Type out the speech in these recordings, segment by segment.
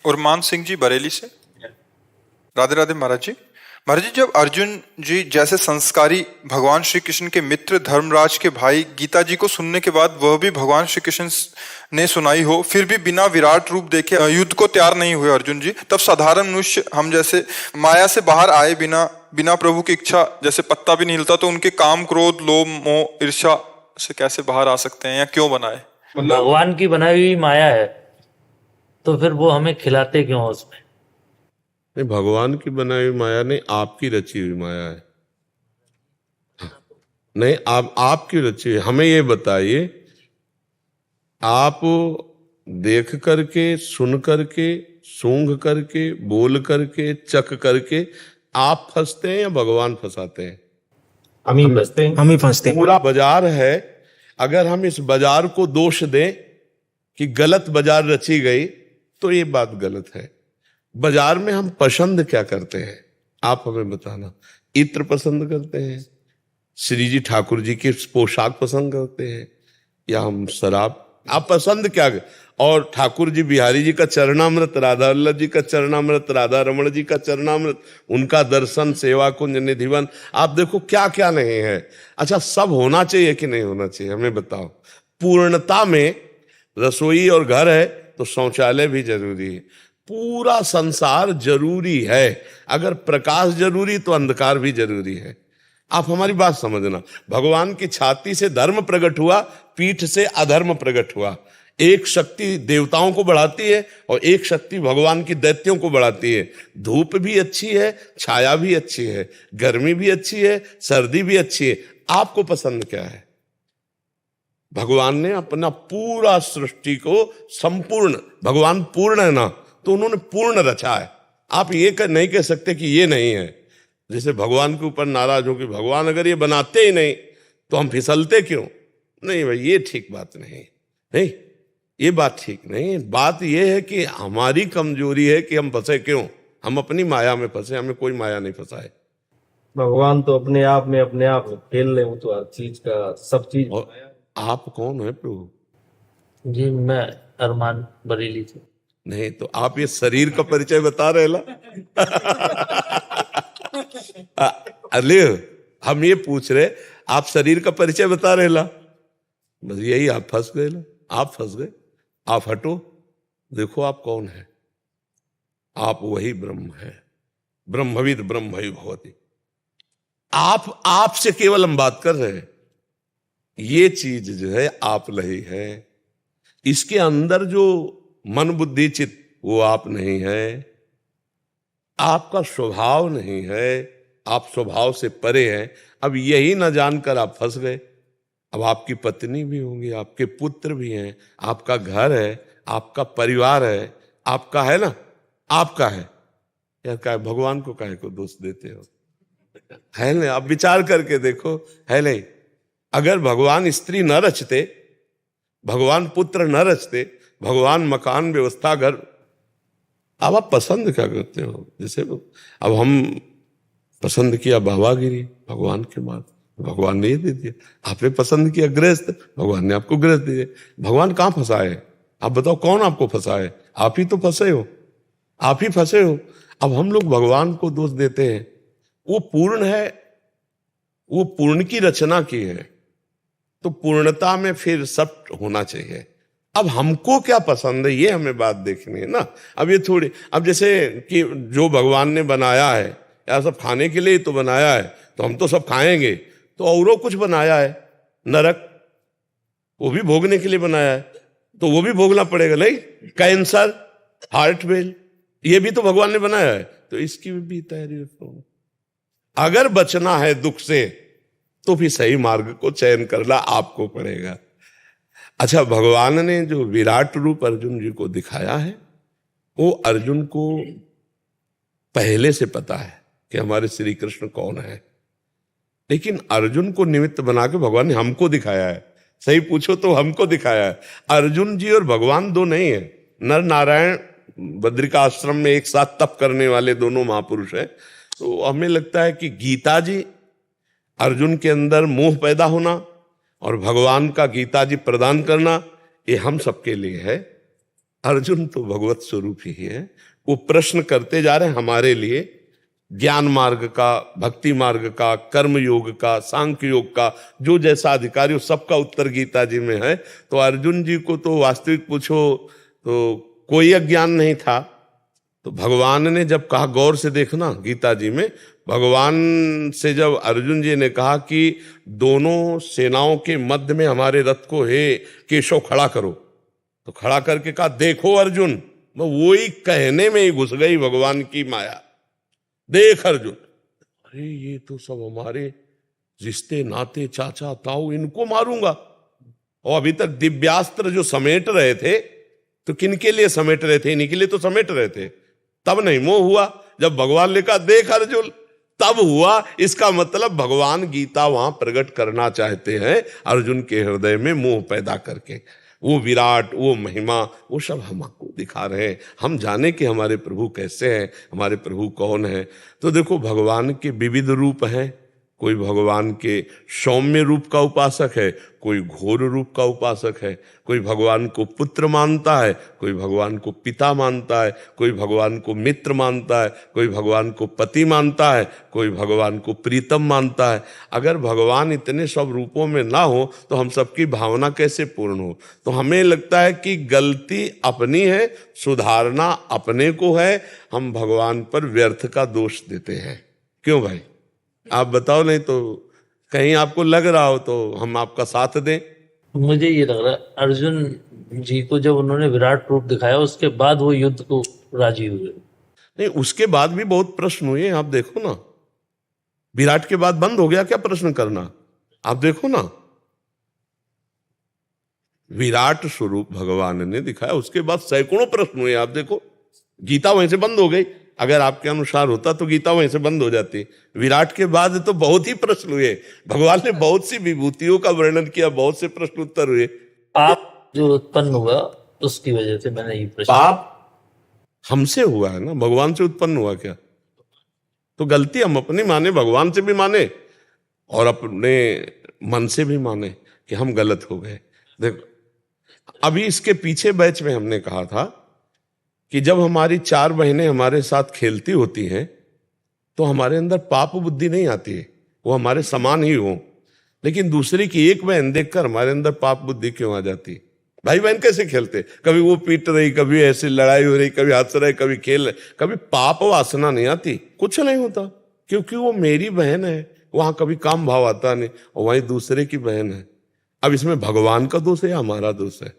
उरमान सिंह जी बरेली से। राधे राधे महाराज जी। महाराज जी, जब अर्जुन जी जैसे संस्कारी भगवान श्री कृष्ण के मित्र धर्मराज के भाई गीता जी को सुनने के बाद वह भी भगवान श्री कृष्ण ने सुनाई हो, फिर भी बिना विराट रूप देखे युद्ध को तैयार नहीं हुए अर्जुन जी, तब साधारण मनुष्य हम जैसे माया से बाहर आए बिना बिना प्रभु की इच्छा जैसे पत्ता भी नहीं हिलता, तो उनके काम क्रोध लोभ मोह ईर्ष्या से कैसे बाहर आ सकते हैं या क्यों बनाए? भगवान की बनाई हुई माया है, तो फिर वो हमें खिलाते क्यों उसमें? नहीं, भगवान की बनाई हुई माया नहीं, आपकी रची हुई माया है। नहीं, आपकी रची हुई। हमें ये बताइए, आप देख करके, सुन करके, सूंघ करके, बोल करके, चख करके आप फंसते हैं या भगवान फंसाते हैं? हम ही फंसते हैं। हम ही फंसते हैं। पूरा बाजार है, अगर हम इस बाजार को दोष दें कि गलत बाजार रची गई, तो ये बात गलत है। बाजार में हम पसंद क्या करते हैं, आप हमें बताना। इत्र पसंद करते हैं, श्री जी ठाकुर जी की पोशाक पसंद करते हैं, या हम शराब? आप पसंद क्या? और ठाकुर जी बिहारी जी का चरणामृत, राधा वल्लभ जी का चरणामृत, राधा रमण जी का चरणामृत, उनका दर्शन, सेवा कुंज, निधिवन, आप देखो क्या क्या नहीं है। अच्छा, सब होना चाहिए कि नहीं होना चाहिए, हमें बताओ। पूर्णता में रसोई और घर है तो शौचालय भी जरूरी है। पूरा संसार जरूरी है। अगर प्रकाश जरूरी तो अंधकार भी जरूरी है। आप हमारी बात समझना। भगवान की छाती से धर्म प्रकट हुआ, पीठ से अधर्म प्रकट हुआ। एक शक्ति देवताओं को बढ़ाती है और एक शक्ति भगवान की दैत्यों को बढ़ाती है। धूप भी अच्छी है, छाया भी अच्छी है, गर्मी भी अच्छी है, सर्दी भी अच्छी है। आपको पसंद क्या है? भगवान ने अपना पूरा सृष्टि को संपूर्ण, भगवान पूर्ण है ना, तो उन्होंने पूर्ण रचा है। आप ये नहीं कह सकते कि ये नहीं है। जैसे भगवान के ऊपर नाराज हो कि भगवान अगर ये बनाते ही नहीं तो हम फिसलते क्यों? नहीं भाई, ये ठीक बात नहीं। नहीं, ये बात ठीक नहीं। बात ये है कि हमारी कमजोरी है कि हम फंसे क्यों। हम अपनी माया में फंसे, हमें कोई माया नहीं फंसाए। भगवान तो अपने आप में खेल रहे हो, तो हर चीज का सब चीज। आप कौन है प्रभु? जी, मैं अरमान बरेली से। नहीं तो आप ये शरीर का परिचय बता रहे ला। अले, हम ये पूछ रहे, आप शरीर का परिचय बता रहे ला। बस यही, आप फंस गए ला। आप फंस गए। आप हटो, देखो आप कौन है। आप वही ब्रह्म है। ब्रह्मविद ब्रह्म ही भवति। आपसे केवल हम बात कर रहे हैं। ये चीज जो है आप नहीं है। इसके अंदर जो मन बुद्धि चित्त, वो आप नहीं है। आपका स्वभाव नहीं है। आप स्वभाव से परे हैं। अब यही ना जानकर आप फंस गए। अब आपकी पत्नी भी होंगी, आपके पुत्र भी हैं, आपका घर है, आपका परिवार है, आपका है ना, आपका है। यार क्या भगवान को काहे को दोष देते हो? है नहीं? आप विचार करके देखो, है नहीं? अगर भगवान स्त्री न रचते, भगवान पुत्र न रचते, भगवान मकान व्यवस्था घर, अब आप पसंद क्या करते हो? जैसे अब हम पसंद किया बाबागिरी, भगवान के बाद भगवान ने ये दे दिया। आपने पसंद किया गृहस्थ, भगवान ने आपको गृहस्थ दे दिया। भगवान कहाँ फंसाए? आप बताओ, कौन आपको फंसाए? आप ही तो फंसे हो। आप ही फंसे हो। अब हम लोग भगवान को दोष देते हैं। वो पूर्ण है, वो पूर्ण की रचना की है, तो पूर्णता में फिर सब होना चाहिए। अब हमको क्या पसंद है, ये हमें बात देखनी है ना। अब ये थोड़ी, अब जैसे कि जो भगवान ने बनाया है, या सब खाने के लिए तो बनाया है, तो हम तो सब खाएंगे। तो औरों कुछ बनाया है, नरक, वो भी भोगने के लिए बनाया है, तो वो भी भोगना पड़ेगा। नहीं, कैंसर, हार्ट फेल, ये भी तो भगवान ने बनाया है, तो इसकी भी तैयारी रखो। अगर बचना है दुख से, तो फिर सही मार्ग को चयन करना आपको पड़ेगा। अच्छा, भगवान ने जो विराट रूप अर्जुन जी को दिखाया है, वो अर्जुन को पहले से पता है कि हमारे श्री कृष्ण कौन है। लेकिन अर्जुन को निमित्त बना के भगवान ने हमको दिखाया है। सही पूछो तो हमको दिखाया है। अर्जुन जी और भगवान दो नहीं है। नर नारायण बद्रिका आश्रम में एक साथ तप करने वाले दोनों महापुरुष हैं। तो हमें लगता है कि गीता जी, अर्जुन के अंदर मोह पैदा होना और भगवान का गीता जी प्रदान करना, ये हम सबके लिए है। अर्जुन तो भगवत स्वरूप ही है। वो प्रश्न करते जा रहे हैं हमारे लिए, ज्ञान मार्ग का, भक्ति मार्ग का, कर्म योग का, सांख्य योग का, जो जैसा अधिकारी हो सबका उत्तर गीता जी में है। तो अर्जुन जी को तो वास्तविक पूछो तो कोई अज्ञान नहीं था। तो भगवान ने जब कहा, गौर से देखना गीता जी में, भगवान से जब अर्जुन जी ने कहा कि दोनों सेनाओं के मध्य में हमारे रथ को हे केशव खड़ा करो, तो खड़ा करके कहा देखो अर्जुन, वो ही कहने में ही घुस गई भगवान की माया। देख अर्जुन, अरे ये तो सब हमारे रिश्ते नाते, चाचा ताऊ, इनको मारूंगा। और अभी तक दिव्यास्त्र जो समेट रहे थे, तो किनके लिए समेट रहे थे? इन्हीं के लिए तो समेट रहे थे। तब नहीं मोह हुआ, जब भगवान ने कहा देख अर्जुन, तब हुआ। इसका मतलब भगवान गीता वहां प्रकट करना चाहते हैं अर्जुन के हृदय में मोह पैदा करके। वो विराट, वो महिमा, वो सब हमको दिखा रहे हैं। हम जाने कि हमारे प्रभु कैसे हैं, हमारे प्रभु कौन है। तो देखो भगवान के विविध रूप हैं। कोई भगवान के सौम्य रूप का उपासक है, कोई घोर रूप का उपासक है, कोई भगवान को पुत्र मानता है, कोई भगवान को पिता मानता है, कोई भगवान को मित्र मानता है, कोई भगवान को पति मानता है, कोई भगवान को प्रीतम मानता है। अगर भगवान इतने सब रूपों में ना हो तो हम सबकी भावना कैसे पूर्ण हो? तो हमें लगता है कि गलती अपनी है, सुधारना अपने को है। हम भगवान पर व्यर्थ का दोष देते हैं। क्यों भाई, आप बताओ, नहीं तो कहीं आपको लग रहा हो तो हम आपका साथ दें। मुझे ये लग रहा है अर्जुन जी को जब उन्होंने विराट रूप दिखाया उसके बाद वो युद्ध को राजी हुए। नहीं, उसके बाद भी बहुत प्रश्न हुए। आप देखो ना, विराट के बाद बंद हो गया क्या प्रश्न करना? आप देखो ना, विराट स्वरूप भगवान ने दिखाया, उसके बाद सैकड़ों प्रश्न हुए। आप देखो, गीता वहीं से बंद हो गई। अगर आपके अनुसार होता तो गीता वहीं से बंद हो जाती। विराट के बाद तो बहुत ही प्रश्न हुए। भगवान ने बहुत सी विभूतियों का वर्णन किया, बहुत से प्रश्न उत्तर हुए। पाप जो उत्पन्न हुआ उसकी वजह से मैंने ये प्रश्न। पाप हमसे हुआ है ना, भगवान से उत्पन्न हुआ क्या? तो गलती हम अपनी माने, भगवान से भी माने और अपने मन से भी माने कि हम गलत हो गए। देखो, अभी इसके पीछे बैच में हमने कहा था कि जब हमारी 4 बहनें हमारे साथ खेलती होती हैं तो हमारे अंदर पाप बुद्धि नहीं आती है, वो हमारे समान ही हो। लेकिन दूसरी की एक बहन देखकर हमारे अंदर पाप बुद्धि क्यों आ जाती? भाई बहन कैसे खेलते, कभी वो पीट रही, कभी ऐसे लड़ाई हो रही, कभी हंस रहे, कभी खेल रहे, कभी पाप वासना नहीं आती, कुछ नहीं होता, क्योंकि वो मेरी बहन है। वहां कभी काम भाव आता नहीं, और वहीं दूसरे की बहन है। अब इसमें भगवान का दोष है या हमारा दोष है?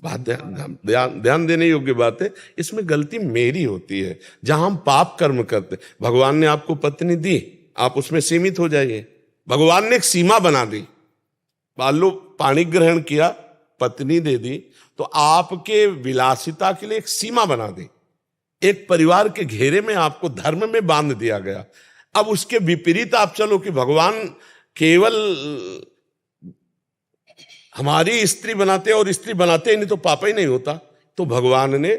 बात ध्यान देने योग्य बात है। इसमें गलती मेरी होती है जहां हम पाप कर्म करते। भगवान ने आपको पत्नी दी, आप उसमें सीमित हो जाइए। भगवान ने एक सीमा बना दी। मान लो पानी ग्रहण किया, पत्नी दे दी, तो आपके विलासिता के लिए एक सीमा बना दी। एक परिवार के घेरे में आपको धर्म में बांध दिया गया। अब उसके विपरीत आप चलो कि भगवान केवल हमारी स्त्री बनाते और स्त्री बनाते नहीं तो पाप ही नहीं होता। तो भगवान ने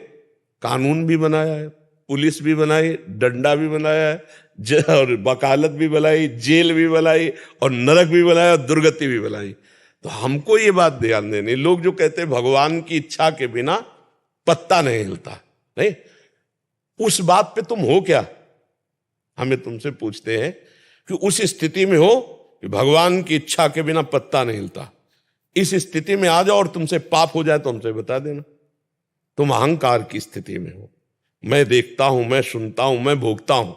कानून भी बनाया है, पुलिस भी बनाई, डंडा भी बनाया है, और वकालत भी बनाई, जेल भी बनाई, और नरक भी बनाया, और दुर्गति भी बनाई। तो हमको ये बात ध्यान देनी, लोग जो कहते हैं भगवान की इच्छा के बिना पत्ता नहीं हिलता, नहीं, उस बात पे तुम हो क्या? हमें तुमसे पूछते हैं कि उस स्थिति में हो कि भगवान की इच्छा के बिना पत्ता नहीं हिलता। इस स्थिति में आ जाओ और तुमसे पाप हो जाए तो हमसे बता देना। तुम अहंकार की स्थिति में हो, मैं देखता हूं, मैं सुनता हूं, मैं भोगता हूं,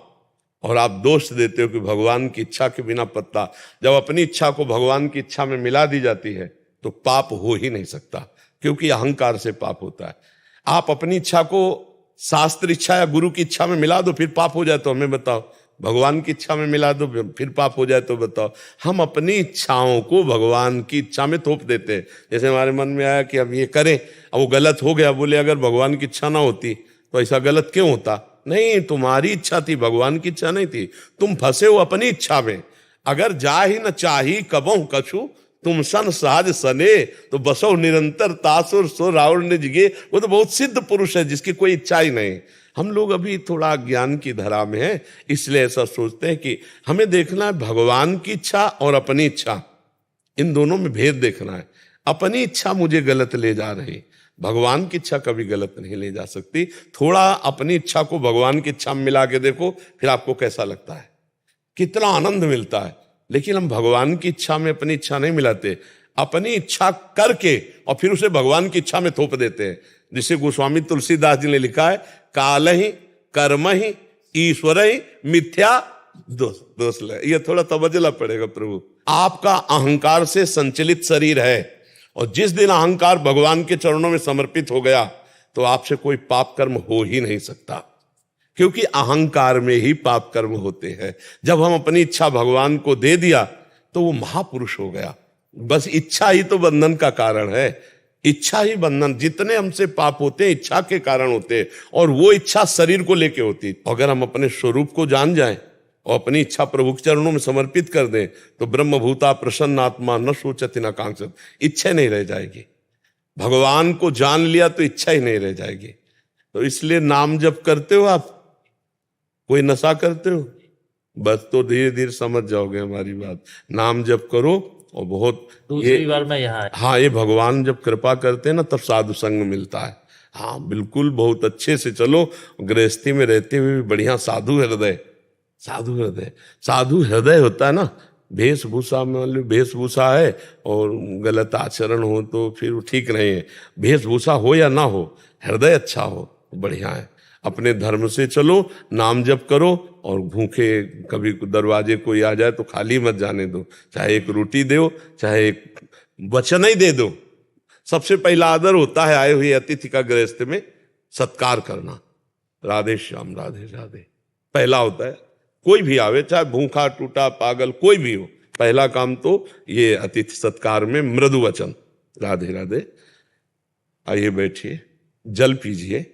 और आप दोष देते हो कि भगवान की इच्छा के बिना पत्ता। जब अपनी इच्छा को भगवान की इच्छा में मिला दी जाती है तो पाप हो ही नहीं सकता, क्योंकि अहंकार से पाप होता है। आप अपनी इच्छा को शास्त्र इच्छा या गुरु की इच्छा में मिला दो, फिर पाप हो जाए तो हमें बताओ। भगवान की इच्छा में मिला दो, फिर पाप हो जाए तो बताओ। हम अपनी इच्छाओं को भगवान की इच्छा में थोप देते हैं। जैसे हमारे मन में आया कि अब ये करें, अब वो गलत हो गया, बोले अगर भगवान की इच्छा ना होती तो ऐसा गलत क्यों होता? नहीं, तुम्हारी इच्छा थी, भगवान की इच्छा नहीं थी। तुम फंसे हो अपनी इच्छा में। अगर जा ही न चाही कबहु कछु, तुम सन सहज सने, तो बसो निरंतर तासुर सो रावण ने जिगे। वो तो बहुत सिद्ध पुरुष है जिसकी कोई इच्छा ही नहीं। हम लोग अभी थोड़ा ज्ञान की धारा में हैं, इसलिए ऐसा सोचते हैं कि हमें देखना है भगवान की इच्छा और अपनी इच्छा, इन दोनों में भेद देखना है। अपनी इच्छा मुझे गलत ले जा रही, भगवान की इच्छा कभी गलत नहीं ले जा सकती। थोड़ा अपनी इच्छा को भगवान की इच्छा में मिला के देखो, फिर आपको कैसा लगता है, कितना आनंद मिलता है। लेकिन हम भगवान की इच्छा में अपनी इच्छा नहीं मिलाते, अपनी इच्छा करके और फिर उसे भगवान की इच्छा में थोप देते हैं। जिसे गोस्वामी तुलसीदास जी ने लिखा है, काल ही कर्म ही ईश्वर ही मिथ्या दोष ले। ये थोड़ा तवज्जो पड़ेगा प्रभु। आपका अहंकार से संचलित शरीर है, और जिस दिन अहंकार भगवान के चरणों में समर्पित हो गया तो आपसे कोई पाप कर्म हो ही नहीं सकता, क्योंकि अहंकार में ही पाप कर्म होते हैं। जब हम अपनी इच्छा भगवान को दे दिया तो वो महापुरुष हो गया। बस इच्छा ही तो बंधन का कारण है, इच्छा ही बंधन। जितने हमसे पाप होते हैं इच्छा के कारण होते हैं, और वो इच्छा शरीर को लेके होती है। अगर हम अपने स्वरूप को जान जाएं और अपनी इच्छा प्रभु के चरणों में समर्पित कर दें तो ब्रह्मभूता प्रसन्न आत्मा न सोचति न कांक्षत, इच्छा नहीं रह जाएगी। भगवान को जान लिया तो इच्छा ही नहीं रह जाएगी। तो इसलिए नाम जप करते हो आप, कोई नशा करते हो, बस तो धीरे धीरे समझ जाओगे हमारी बात। नाम जप करो और बहुत दूसरी बार मैं यहाँ आया। हाँ, ये भगवान जब कृपा करते हैं ना तब साधु संग मिलता है। हाँ बिल्कुल, बहुत अच्छे से चलो। गृहस्थी में रहते हुए भी बढ़िया साधु हृदय, साधु हृदय, साधु हृदय होता है ना। वेशभूषा में वेशभूषा है और गलत आचरण हो तो फिर वो ठीक नहीं है। वेशभूषा हो या ना हो, हृदय अच्छा हो, बढ़िया है। अपने धर्म से चलो, नाम जप करो, और भूखे कभी दरवाजे कोई आ जाए तो खाली मत जाने दो। चाहे एक रोटी दो, चाहे एक वचन ही दे दो। सबसे पहला आदर होता है आए हुए अतिथि का गृहस्थ में सत्कार करना। राधे श्याम, राधे राधे पहला होता है। कोई भी आवे, चाहे भूखा टूटा पागल कोई भी हो, पहला काम तो ये अतिथि सत्कार में मृदु वचन, राधे राधे, आइए बैठिए, जल पीजिए,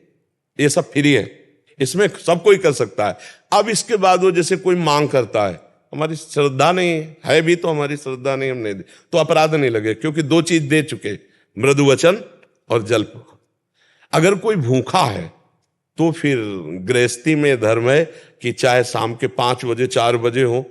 ये सब फ्री है, इसमें सब कोई कर सकता है। अब इसके बाद वो जैसे कोई मांग करता है, हमारी श्रद्धा नहीं है भी तो हमारी श्रद्धा नहीं, हम नहीं दे तो अपराध नहीं लगे, क्योंकि दो चीज दे चुके, मृदु वचन और जल। अगर कोई भूखा है तो फिर गृहस्थी में धर्म है कि चाहे शाम के 5 बजे 4 बजे हो,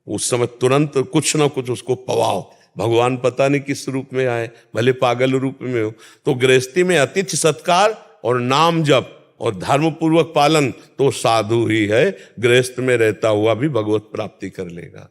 उस समय तुरंत कुछ ना कुछ उसको पवाओ। भगवान पता नहीं किस रूप में आए, भले पागल रूप में हो। तो गृहस्थी में अतिथि सत्कार और नाम जप और धर्म पूर्वक पालन तो साधु ही है, गृहस्थ में रहता हुआ भी भगवत प्राप्ति कर लेगा।